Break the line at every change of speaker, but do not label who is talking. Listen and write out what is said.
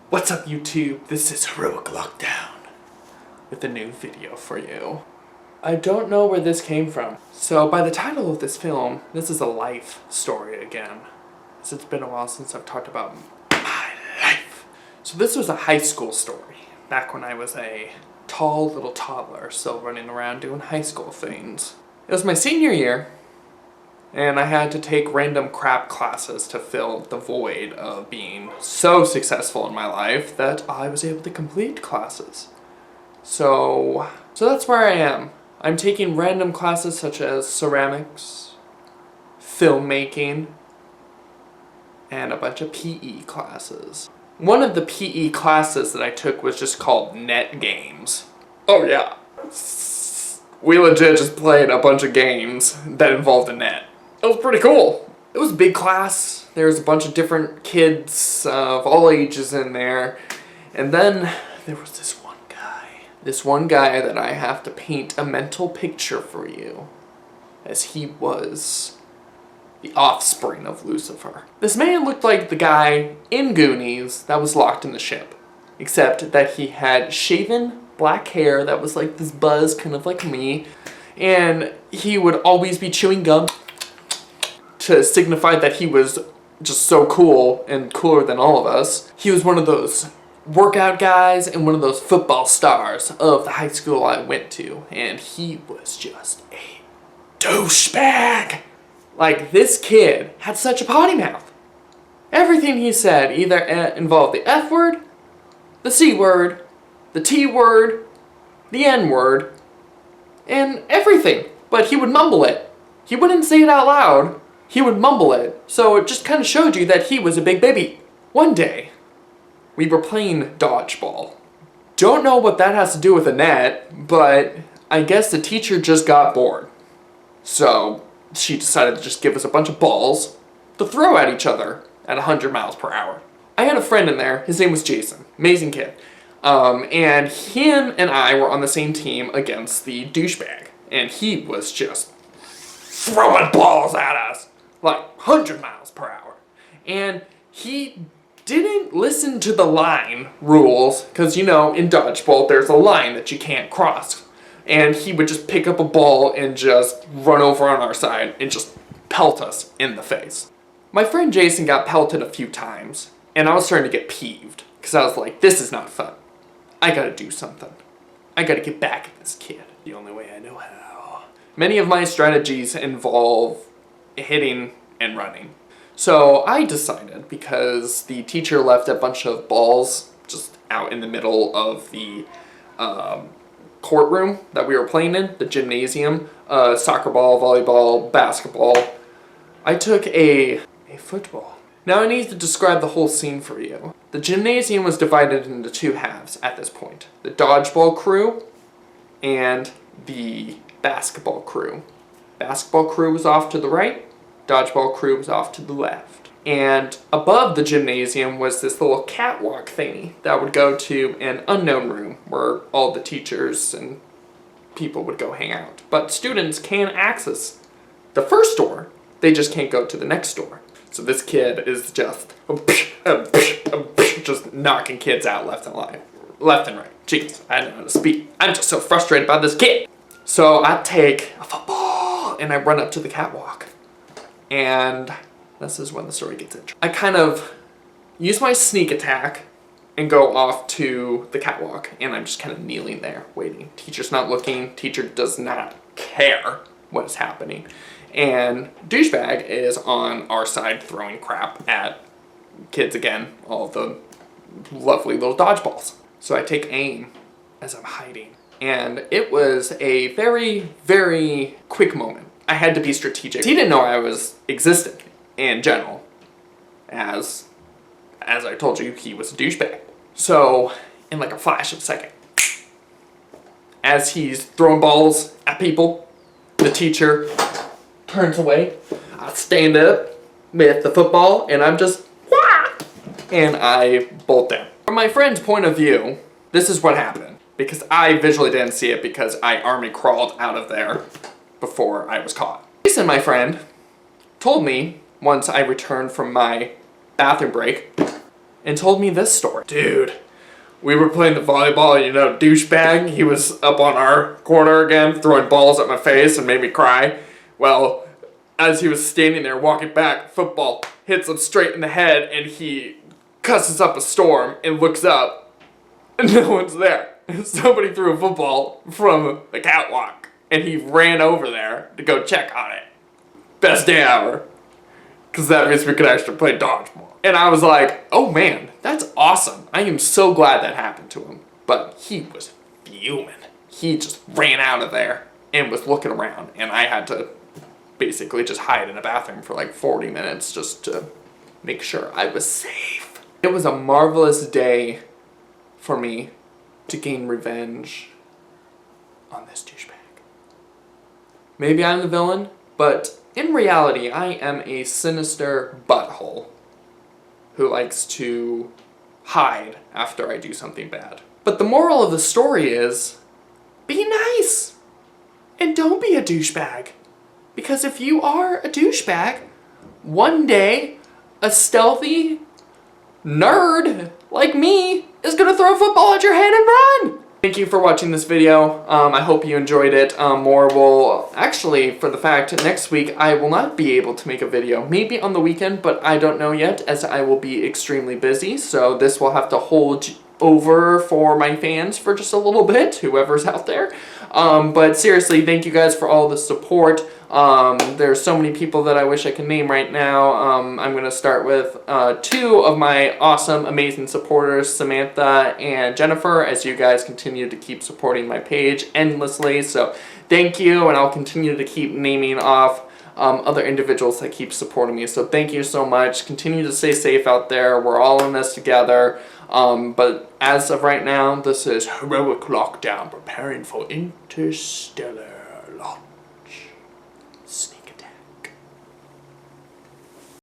What's up YouTube? This is Heroic Lockdown with a new video for you. I don't know where this came from. So by the title of this film, this is a life story again. It's been a while since I've talked about my life. So this was a high school story, back when I was a tall little toddler, still running around doing high school things. It was my senior year, and I had to take random crap classes to fill the void of being so successful in my life that I was able to complete classes. So that's where I am. I'm taking random classes such as ceramics, filmmaking, and a bunch of PE classes. One of the PE classes that I took was just called Net Games. Oh yeah. We legit just played a bunch of games that involved a net. It was pretty cool. It was a big class. There was a bunch of different kids of all ages in there. And then there was this one guy. This one guy that I have to paint a mental picture for you, as he was the offspring of Lucifer. This man looked like the guy in Goonies that was locked in the ship, except that he had shaven black hair that was like this buzz, kind of like me, and he would always be chewing gum to signify that he was just so cool and cooler than all of us. He was one of those workout guys and one of those football stars of the high school I went to, and he was just a douchebag. Like, this kid had such a potty mouth. Everything he said either involved the F word, the C word, the T word, the N word, and everything. But he would mumble it. He wouldn't say it out loud. He would mumble it. So it just kind of showed you that he was a big baby. One day, we were playing dodgeball. Don't know what that has to do with a net, but I guess the teacher just got bored. So she decided to just give us a bunch of balls to throw at each other at 100 miles per hour. I had a friend in there. His name was Jason. Amazing kid. And him and I were on the same team against the douchebag. And he was just throwing balls at us like 100 miles per hour. And he didn't listen to the line rules, because, you know, in dodgeball, there's a line that you can't cross. And he would just pick up a ball and just run over on our side and just pelt us in the face. My friend Jason got pelted a few times, and I was starting to get peeved, because I was like, this is not fun. I gotta do something. I gotta get back at this kid the only way I know how. Many of my strategies involve hitting and running. So I decided, because the teacher left a bunch of balls just out in the middle of the courtroom that we were playing in, the gymnasium, soccer ball, volleyball, basketball, I took a football. Now I need to describe the whole scene for you. The gymnasium was divided into two halves at this point. The dodgeball crew and the basketball crew. Basketball crew was off to the right, dodgeball crew was off to the left. And above the gymnasium was this little catwalk thingy that would go to an unknown room where all the teachers and people would go hang out. But students can access the first door, they just can't go to the next door. So this kid is just knocking kids out left and right. Jeez, I don't know how to speak. I'm just so frustrated by this kid. So I take a football and I run up to the catwalk. And this is when the story gets interesting. I kind of use my sneak attack and go off to the catwalk. And I'm just kind of kneeling there, waiting. Teacher's not looking. Teacher does not care what is happening. And douchebag is on our side throwing crap at kids again, all the lovely little dodgeballs. So I take aim as I'm hiding. And it was a very, very quick moment. I had to be strategic. He didn't know I was existent in general. As I told you, he was a douchebag. So, in like a flash of a second, as he's throwing balls at people, the teacher turns away. I stand up with the football and I'm just, and I bolt down. From my friend's point of view, this is what happened, because I visually didn't see it because I army crawled out of there before I was caught. Jason, my friend, told me once I returned from my bathroom break and told me this story. Dude, we were playing the volleyball, you know, douchebag, he was up on our corner again, throwing balls at my face and made me cry. Well, as he was standing there walking back, football hits him straight in the head, and he cusses up a storm and looks up, and no one's there. Somebody threw a football from the catwalk, and he ran over there to go check on it. Best day ever. Because that means we could actually play dodgeball. And I was like, oh man, that's awesome. I am so glad that happened to him. But he was fuming. He just ran out of there and was looking around. And I had to basically just hide in a bathroom for like 40 minutes just to make sure I was safe. It was a marvelous day for me to gain revenge on this douchebag. Maybe I'm the villain, but in reality, I am a sinister butthole who likes to hide after I do something bad. But the moral of the story is, be nice and don't be a douchebag. Because if you are a douchebag, one day a stealthy nerd like me is gonna throw a football at your head and run. Thank you for watching this video. I hope you enjoyed it. More will, actually, for the fact, next week I will not be able to make a video. Maybe on the weekend, but I don't know yet, as I will be extremely busy. So this will have to hold over for my fans for just a little bit, whoever's out there. But seriously, thank you guys for all the support. There's so many people that I wish I could name right now. I'm going to start with two of my awesome, amazing supporters, Samantha and Jennifer, as you guys continue to keep supporting my page endlessly. So thank you, and I'll continue to keep naming off other individuals that keep supporting me. So thank you so much. Continue to stay safe out there. We're all in this together. But as of right now, this is Heroic Lockdown, preparing for Interstellar.